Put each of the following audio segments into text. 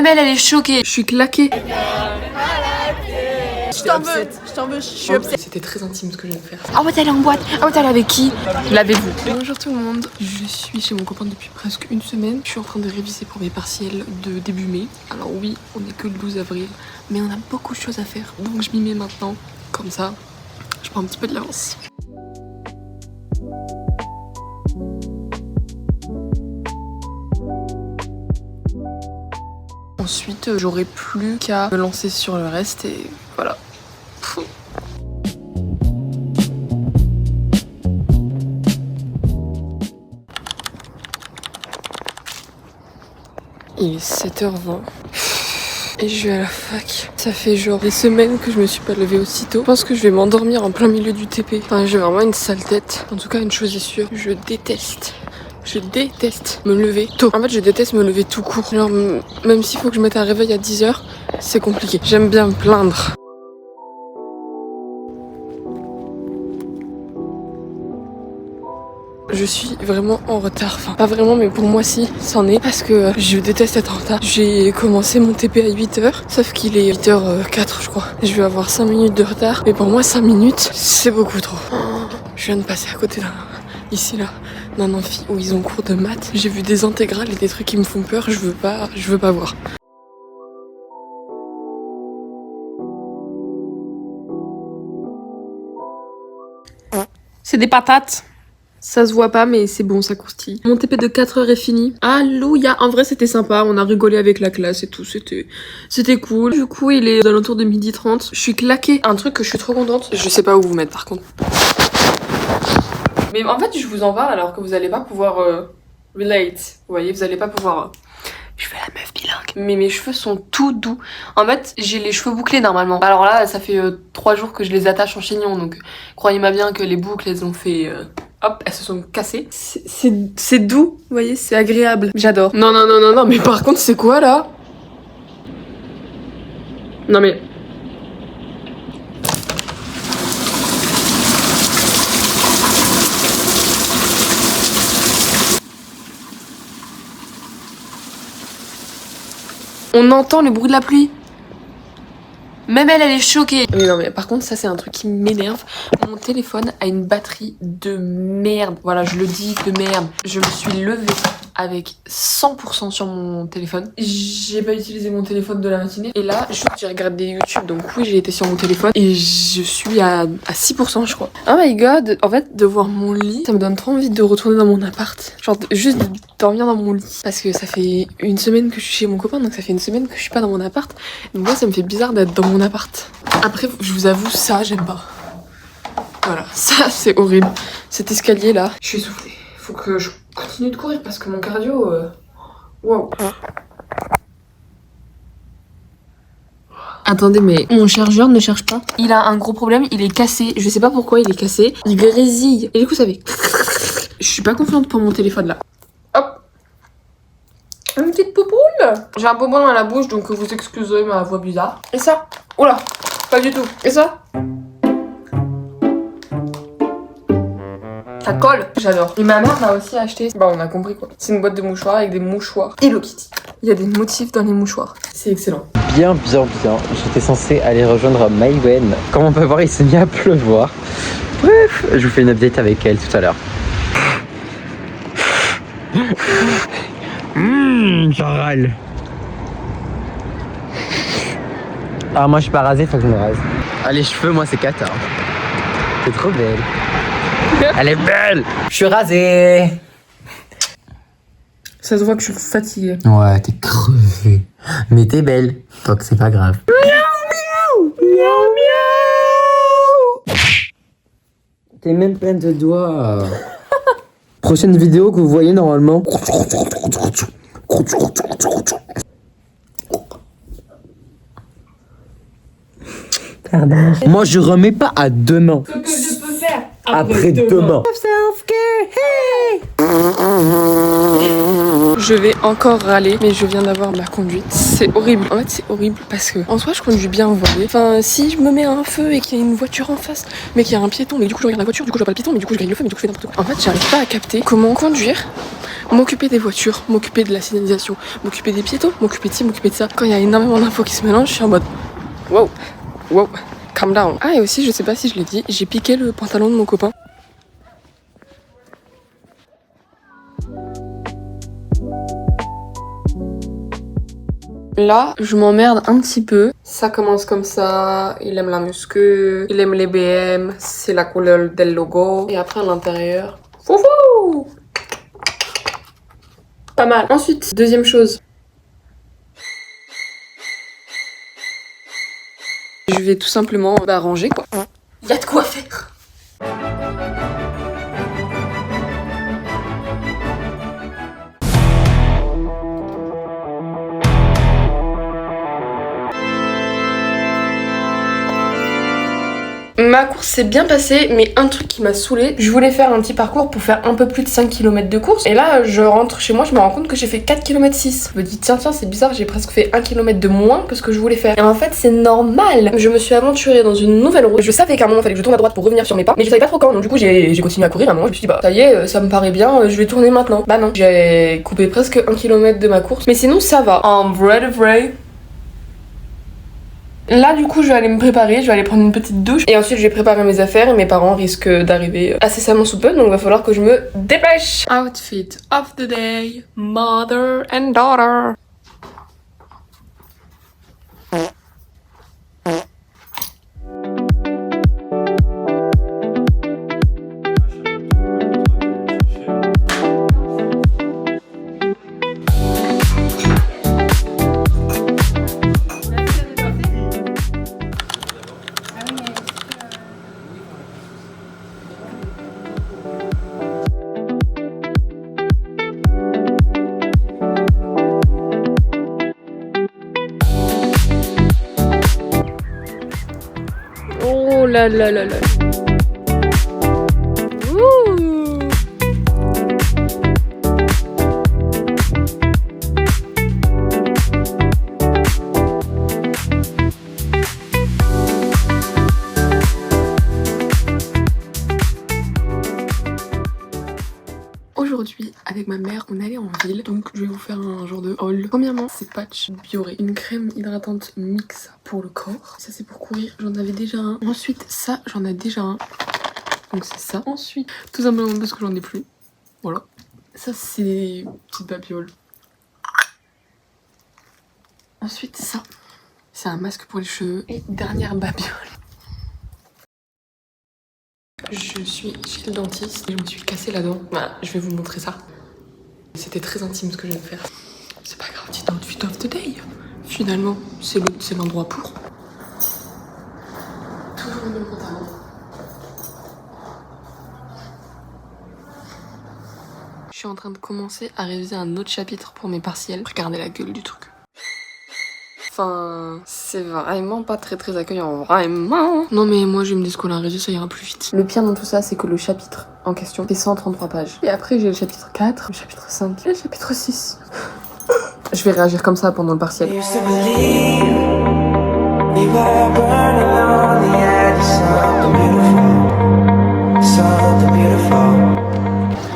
Même elle est choquée. Je suis claquée. Je t'en veux, je suis upset. C'était très intime ce que je viens de faire. Ah ouais, t'es allée en boîte. Ah ouais, t'es allée avec qui? L'avez-vous? Bonjour tout le monde. Je suis chez mon copain depuis presque une semaine. Je suis en train de réviser pour mes partiels de début mai. Alors oui, on n'est que le 12 avril, mais on a beaucoup de choses à faire. Donc je m'y mets maintenant. Comme ça, je prends un petit peu de l'avance. Ensuite, j'aurai plus qu'à me lancer sur le reste et voilà. Il est 7h20 et je vais à la fac. Ça fait genre des semaines que je me suis pas levée aussitôt. Je pense que je vais m'endormir en plein milieu du TP. Enfin, j'ai vraiment une sale tête. En tout cas, une chose est sûre, je déteste me lever tôt. En fait, je déteste me lever tout court. Genre, même s'il faut que je mette un réveil à 10h, c'est compliqué. J'aime bien me plaindre. Je suis vraiment en retard. Enfin, pas vraiment, mais pour moi, si, c'en est. Parce que je déteste être en retard. J'ai commencé mon TP à 8h, sauf qu'il est 8h04, je crois. Je vais avoir 5 minutes de retard. Mais pour moi, 5 minutes, c'est beaucoup trop. Je viens de passer à côté d'un amphi où ils ont cours de maths. J'ai vu des intégrales et des trucs qui me font peur. Je veux pas voir. C'est des patates. Ça se voit pas, mais c'est bon, ça croustille. Mon TP de 4h est fini. Alléluia. En vrai, c'était sympa. On a rigolé avec la classe et tout. C'était cool. Du coup, il est aux alentours de 12h30. Je suis claquée. Un truc que je suis trop contente. Je sais pas où vous mettre, par contre. Mais en fait, je vous en parle alors que vous allez pas pouvoir relate. Vous voyez, vous allez pas pouvoir... Je fais la meuf bilingue. Mais mes cheveux sont tout doux. En fait, j'ai les cheveux bouclés normalement. Alors là, ça fait 3 jours que je les attache en chignon. Donc, croyez-moi bien que les boucles, elles ont fait... hop, elles se sont cassées. C'est doux, vous voyez, c'est agréable. J'adore. Non, mais par contre, c'est quoi là? Non mais... On entend le bruit de la pluie. Même elle est choquée. Mais non, mais par contre, ça c'est un truc qui m'énerve. Mon téléphone a une batterie de merde. Voilà, je le dis, de merde. Je me suis levée avec 100% sur mon téléphone. J'ai pas utilisé mon téléphone de la matinée. Et là, j'ai regardé YouTube. Donc oui, j'ai été sur mon téléphone. Et je suis à 6%, je crois. Oh my god. En fait, de voir mon lit, ça me donne trop envie de retourner dans mon appart. Genre, juste de dormir dans mon lit. Parce que ça fait une semaine que je suis chez mon copain. Donc ça fait une semaine que je suis pas dans mon appart. Donc moi, ça me fait bizarre d'être dans mon appart. Après, je vous avoue, ça, j'aime pas. Voilà, ça, c'est horrible. Cet escalier là, je suis essoufflée. Faut que je continue de courir parce que mon cardio... Wow. Attendez, mais mon chargeur ne charge pas. Il a un gros problème, il est cassé. Je sais pas pourquoi il est cassé. Il grésille. Et du coup, ça fait... Je suis pas confiante pour mon téléphone là. Hop. Une petite poupoule. J'ai un bonbon dans la bouche, donc vous excuserez ma voix bizarre. Et ça? Oula, pas du tout. Et ça? Ça colle. J'adore. Et ma mère m'a aussi acheté... Bah on a compris quoi. C'est une boîte de mouchoirs avec des mouchoirs Hello Kitty. Il y a des motifs dans les mouchoirs. C'est excellent. Bien. J'étais censé aller rejoindre Maïwen. Comme on peut voir, il s'est mis à pleuvoir. Bref, je vous fais une update avec elle tout à l'heure. J'en râle. Ah, moi je suis pas rasé, faut que je me rase. Ah, les cheveux, moi c'est cata. T'es trop belle. Elle est belle. Je suis rasé. Ça se voit que je suis fatiguée. Ouais, t'es crevé. Mais t'es belle. Donc c'est pas grave. Miaou, miaou. Miaou, miaou. T'es même pleine de doigts. Prochaine vidéo que vous voyez normalement. Pardon. Moi je remets pas à demain. Ce que je peux faire Après-demain. Je vais encore râler, mais je viens d'avoir ma conduite. C'est horrible. En fait, c'est horrible parce que en soi, je conduis bien, vous voyez. Enfin, si je me mets à un feu et qu'il y a une voiture en face, mais qu'il y a un piéton, mais du coup, je regarde la voiture, du coup, je vois pas le piéton, mais du coup, je grille le feu, mais du coup, je fais n'importe quoi. En fait, j'arrive pas à capter comment conduire, m'occuper des voitures, m'occuper de la signalisation, m'occuper des piétons, m'occuper de ci, m'occuper de ça. Quand il y a énormément d'infos qui se mélangent, je suis en mode wow, wow, calm down. Ah, et aussi, je sais pas si je l'ai dit, j'ai piqué le pantalon de mon copain. Là, je m'emmerde un petit peu. Ça commence comme ça. Il aime la muscu, il aime les BM, c'est la couleur del logo. Et après, à l'intérieur, foufou! Pas mal. Ensuite, deuxième chose. Je vais tout simplement ranger, quoi. Il y a de quoi faire. Ma course s'est bien passée, mais un truc qui m'a saoulée, je voulais faire un petit parcours pour faire un peu plus de 5 km de course. Et là, je rentre chez moi, je me rends compte que j'ai fait 4 km 6. Je me dis, tiens, c'est bizarre, j'ai presque fait 1 km de moins que ce que je voulais faire. Et en fait, c'est normal. Je me suis aventurée dans une nouvelle route. Je savais qu'à un moment, il fallait que je tourne à droite pour revenir sur mes pas, mais je savais pas trop quand. Donc du coup, j'ai continué à courir. À un moment, je me suis dit, bah, ça y est, ça me paraît bien, je vais tourner maintenant. Bah non, j'ai coupé presque 1 km de ma course. Mais sinon, ça va. En vrai de vrai. Là du coup je vais aller me préparer, je vais aller prendre une petite douche et ensuite je vais préparer mes affaires et mes parents risquent d'arriver incessamment sous peu donc il va falloir que je me dépêche. Outfit of the day, mother and daughter. Oh là là là là. Ouh. Aujourd'hui, avec ma mère, on est allé en ville, donc je vais vous faire un genre de haul. Premièrement, c'est Patch Bioré, une crème hydratante mix pour le corps. Ça, c'est pour courir, j'en avais déjà un. Ensuite, ça, j'en ai déjà un. Donc c'est ça. Ensuite, tout simplement parce que j'en ai plus. Voilà. Ça, c'est des petites babioles. Ensuite, ça, c'est un masque pour les cheveux. Et dernière babiole. Je suis chez le dentiste et je me suis cassé la dent. Voilà, je vais vous montrer ça. C'était très intime ce que je viens de faire. C'est pas grave, c'est outfit of the day. Finalement, c'est l'endroit pour. Toujours le même pantalon. Je suis en train de commencer à réviser un autre chapitre pour mes partiels. Regardez la gueule du truc. Enfin, c'est vraiment pas très accueillant, vraiment. Non mais moi je vais me déscolariser, ça ira plus vite. Le pire dans tout ça, c'est que le chapitre en question fait 133 pages. Et après j'ai le chapitre 4, le chapitre 5 et le chapitre 6. Je vais réagir comme ça pendant le partiel.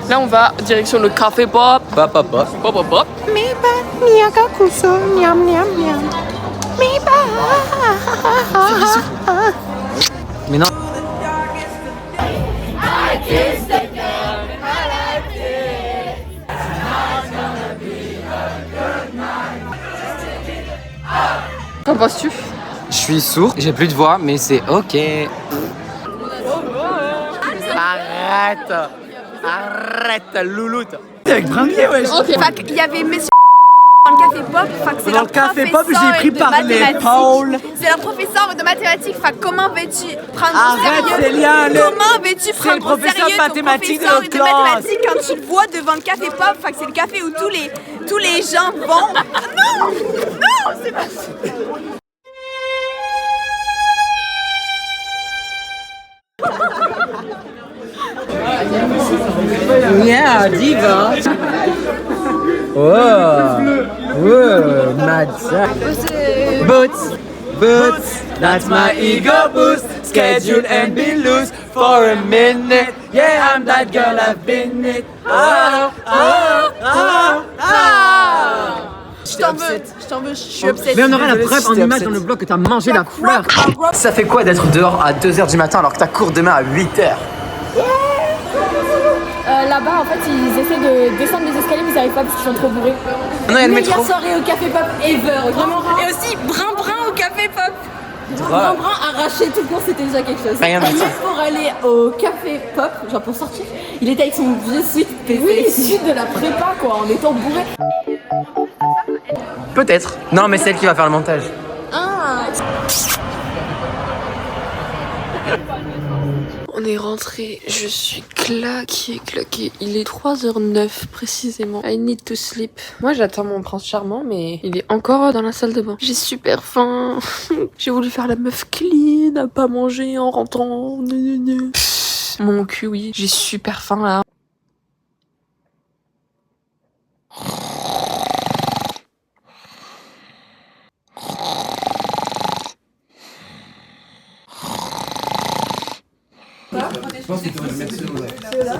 Là on va direction le café pop. Pop, pop, pop. Pop pop pop. Mais non. Qu'en penses-tu? Je suis sourd, j'ai plus de voix, mais c'est ok. Arrête. Arrête, louloute. T'es avec Bringuier, wesh. Ok. Il y avait messieurs dans le café pop, c'est Dans leur le café pop, professeur j'ai pris de par mathématiques. l'épaule. C'est leur professeur de mathématiques. Comment veux-tu prendre au Arrête, sérieux Célia, Comment veux-tu c'est prendre le au professeur sérieux de ton mathématiques de professeur notre de classe. mathématiques quand tu le vois devant le café pop? C'est le café où tous les gens vont. Non, non, c'est pas ça. Yeah, diva. Whoa, whoa, maza. Boots, that's my ego boost. Schedule and be loose for a minute. Yeah, I'm that girl, I've been it. Je t'en veux, je suis obsédée. Mais on aurait la preuve en image dans le blog que t'as mangé la fleur. Ça fait quoi d'être dehors à 2h du matin alors que t'as cours demain à 8h? Là-bas, en fait, ils essaient de descendre les escaliers, mais ils n'arrivent pas parce qu'ils sont trop bourrés. Non, il y a le métro. Meilleure soirée au Café Pop ever, vraiment rare. Et aussi brin au Café Pop. Un brin arraché tout court, c'était déjà quelque chose. Rien à Et dire. même pour aller au Café Pop, genre pour sortir, il était avec son vieux suite PC. Oui, suite de la prépa, quoi, en étant bourré. Peut-être. Non, mais c'est elle qui va faire le montage. On est rentré, je suis claquée. Il est 3h09 précisément. I need to sleep. Moi j'attends mon prince charmant, mais il est encore dans la salle de bain. J'ai super faim. J'ai voulu faire la meuf clean, à pas manger en rentrant. Pff, mon cul, oui. J'ai super faim là. Je pense que tu devrais mettre ceux-là.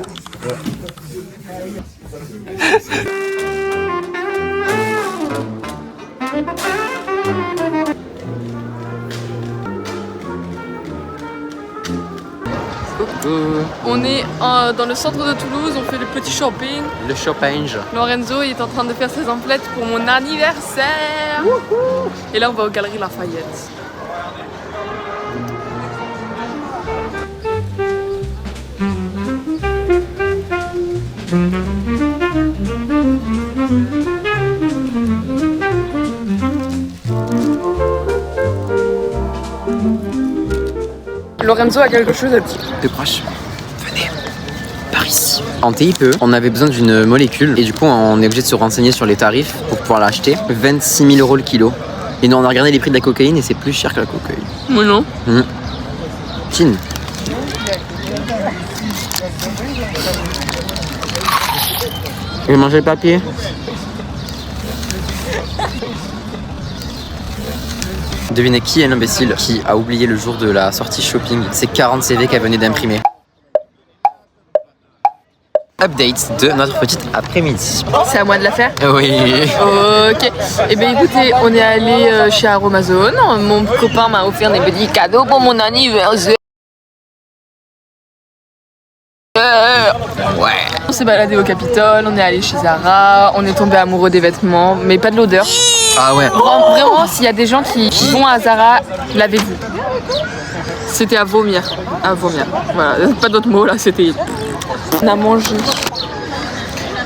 On est dans le centre de Toulouse, on fait le petit shopping. Le shopping. Lorenzo il est en train de faire ses emplettes pour mon anniversaire. Et là on va aux Galeries Lafayette. Lorenzo a quelque chose à dire. T'es proche. Venez. Par ici. En TIPE, on avait besoin d'une molécule et du coup on est obligé de se renseigner sur les tarifs pour pouvoir l'acheter. 26 000 € le kilo. Et nous on a regardé les prix de la cocaïne et c'est plus cher que la cocaïne. Moi non. Chine. Je vais manger le papier. Devinez qui est l'imbécile qui a oublié le jour de la sortie shopping ces 40 CV qu'elle venait d'imprimer. Update de notre petite après-midi. C'est à moi de la faire? Oui. Ok. Eh bien écoutez, on est allé chez Aromazone. Mon copain m'a offert des petits cadeaux pour mon anniversaire. Ouais. On s'est baladé au Capitole, on est allé chez Zara, on est tombé amoureux des vêtements, mais pas de l'odeur. Ah ouais. Vraiment, s'il y a des gens qui vont à Zara, lavez-vous. C'était à vomir. À vomir. Voilà, pas d'autres mots là, c'était... On a mangé.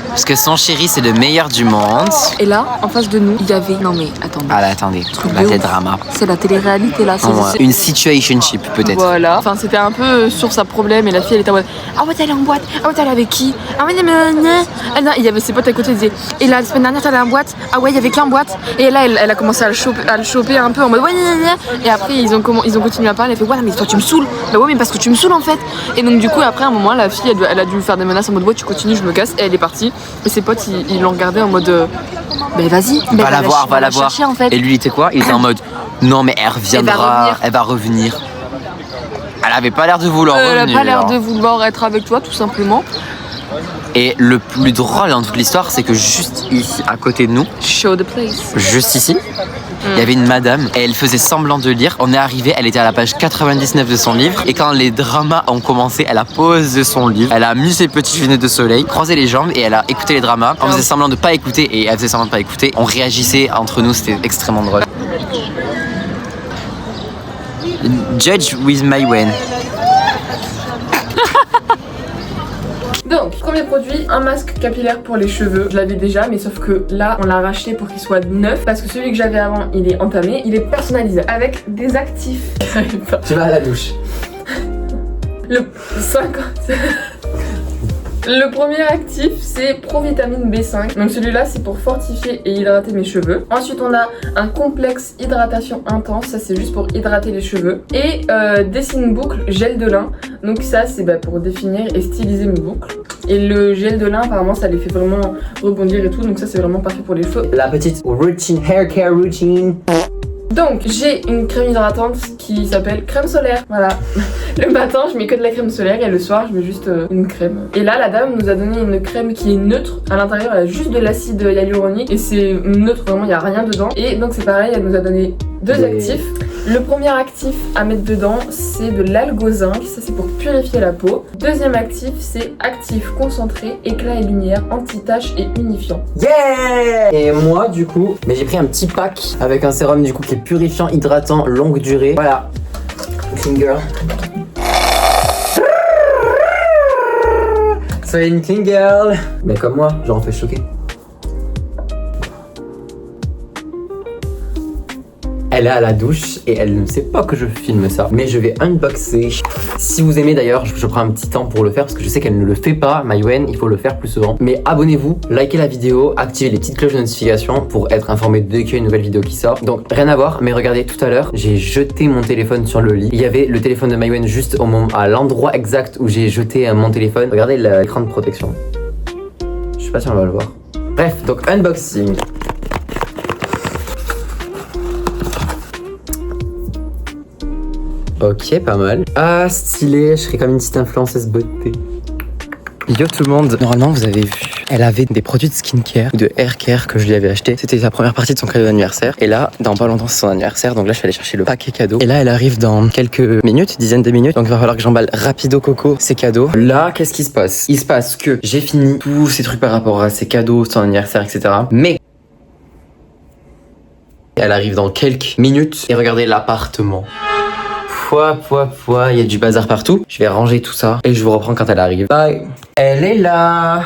Parce que son chéri c'est le meilleur du monde. Et là, en face de nous, il y avait... Non mais, attendez. Ah là, attendez. Là, c'est drama. C'est la télé-réalité là. Ouais. Une situationship peut-être. Voilà. Enfin, c'était un peu sur sa problème et la fille elle était en mode ah ouais, t'es allée en boîte. Ah ouais, t'es allée avec qui? Ah ouais, non, il y avait ses potes à côté, elle disait et la semaine dernière t'es allée en boîte. Ah ouais, il y avait qui en boîte? Et là, elle a commencé à le choper un peu en mode ouais, et après ils ont continué à parler. Elle fait ouais, mais toi tu me saoules. Bah ouais, mais parce que tu me saoules en fait. Et donc du coup, après un moment, la fille elle a dû faire des menaces en mode ouais, tu continues, je me casse. Et elle est partie. Et ses potes ils l'ont regardé en mode ben vas-y, Va la voir, va la voir. chercher, en fait. Et lui il était quoi? Il était en mode non mais elle reviendra, Elle va revenir. Elle avait pas l'air de vouloir revenir. Elle a pas l'air de vouloir être avec toi tout simplement. Et le plus drôle dans toute l'histoire, c'est que juste ici, à côté de nous, Show the place. juste ici, il y avait une madame et elle faisait semblant de lire. On est arrivé, elle était à la page 99 de son livre. Et quand les dramas ont commencé, elle a posé son livre, elle a mis ses petites lunettes de soleil, croisé les jambes et elle a écouté les dramas. On faisait semblant de pas écouter et elle faisait semblant de pas écouter. On réagissait entre nous, c'était extrêmement drôle. Judge with my wen. Donc, premier produit, un masque capillaire pour les cheveux. Je l'avais déjà, mais sauf que là, on l'a racheté pour qu'il soit neuf. Parce que celui que j'avais avant, il est entamé. Il est personnalisé avec des actifs. Tu vas à la douche. Le 50... Le premier actif, c'est Provitamine B5. Donc celui-là, c'est pour fortifier et hydrater mes cheveux. Ensuite, on a un complexe hydratation intense. Ça, c'est juste pour hydrater les cheveux. Et Dessine Boucle Gel de lin. Donc ça, c'est pour définir et styliser mes boucles. Et le gel de lin, apparemment, ça les fait vraiment rebondir et tout. Donc ça, c'est vraiment parfait pour les cheveux. La petite routine, hair care routine. Donc j'ai une crème hydratante qui s'appelle crème solaire. Voilà. Le matin je mets que de la crème solaire et le soir je mets juste une crème. Et là la dame nous a donné une crème qui est neutre. À l'intérieur elle a juste de l'acide hyaluronique et c'est neutre, vraiment il n'y a rien dedans. Et donc c'est pareil, elle nous a donné deux actifs. Le premier actif à mettre dedans c'est de l'algozinc, ça c'est pour purifier la peau. Deuxième actif c'est actif concentré, éclat et lumière, anti-tache et unifiant. Yeah! Et moi du coup, mais j'ai pris un petit pack avec un sérum du coup qui est purifiant, hydratant, longue durée. Voilà. Clean girl. Soyez une clean girl. Mais comme moi, j'en fais choquer. Elle est à la douche et elle ne sait pas que je filme ça. Mais je vais unboxer. Si vous aimez d'ailleurs, je prends un petit temps pour le faire parce que je sais qu'elle ne le fait pas, Maïwen, il faut le faire plus souvent. Mais abonnez-vous, likez la vidéo, activez les petites cloches de notification pour être informé dès qu'il y a une nouvelle vidéo qui sort. Donc rien à voir, mais regardez, tout à l'heure, j'ai jeté mon téléphone sur le lit. Il y avait le téléphone de Maïwen juste à l'endroit exact où j'ai jeté mon téléphone. Regardez l'écran de protection. Je sais pas si on va le voir. Bref, donc unboxing. Ok, pas mal. Ah, stylé, je serais comme une petite influenceuse beauté. Yo tout le monde, normalement vous avez vu, elle avait des produits de skincare, de hair care que je lui avais acheté. C'était la première partie de son cadeau d'anniversaire. Et là, dans pas longtemps c'est son anniversaire, donc là je suis allé chercher le paquet cadeau. Et là elle arrive dans quelques minutes, dizaines de minutes, donc il va falloir que j'emballe rapido coco ces cadeaux. Là, qu'est-ce qui se passe? Il se passe que j'ai fini tous ces trucs par rapport à ses cadeaux, son anniversaire, etc. Mais elle arrive dans quelques minutes et regardez l'appartement. Il y a du bazar partout. Je vais ranger tout ça et je vous reprends quand elle arrive. Bye. Elle est là.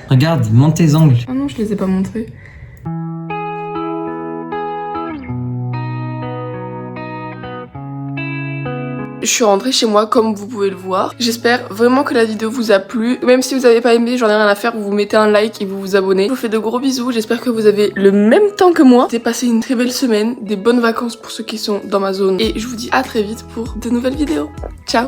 Regarde, monte tes ongles. Ah non, je les ai pas montrés. Je suis rentrée chez moi comme vous pouvez le voir. J'espère vraiment que la vidéo vous a plu. Même si vous avez pas aimé, j'en ai rien à faire, vous mettez un like et vous vous abonnez. Je vous fais de gros bisous, j'espère que vous avez le même temps que moi. J'ai passé une très belle semaine, des bonnes vacances pour ceux qui sont dans ma zone. Et je vous dis à très vite pour de nouvelles vidéos. Ciao!